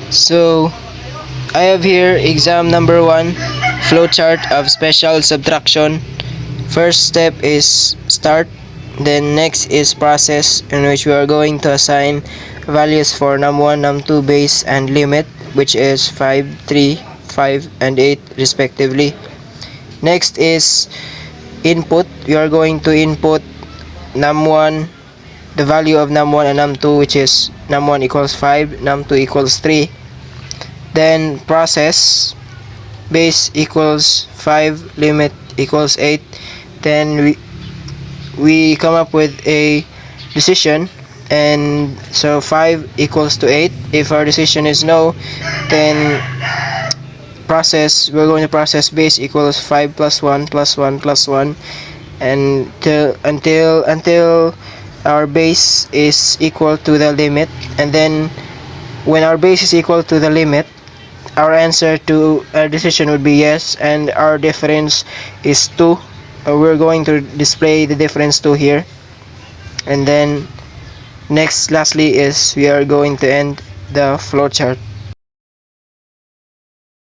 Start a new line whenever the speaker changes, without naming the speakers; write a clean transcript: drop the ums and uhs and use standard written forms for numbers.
So I have here exam number 1, flowchart of special subtraction. First step is start, then next is process, in which we are going to assign values for num1, num2 base and limit, which is 5, 3, 5 and 8 respectively. Next is input. We are going to input num1, the value of num1 and num2, which is num1 equals 5, num2 equals 3. Then process, base equals 5, limit equals 8. Then we come up with a decision, and so 5 equals to 8. If our decision is no, then we're going to process base equals 5 plus 1 plus 1 plus 1, and until our base is equal to the limit. And then when our base is equal to the limit, our answer to our decision would be yes, and our difference is 2. We're going to display the difference 2 here. And then lastly is we are going to end the flowchart.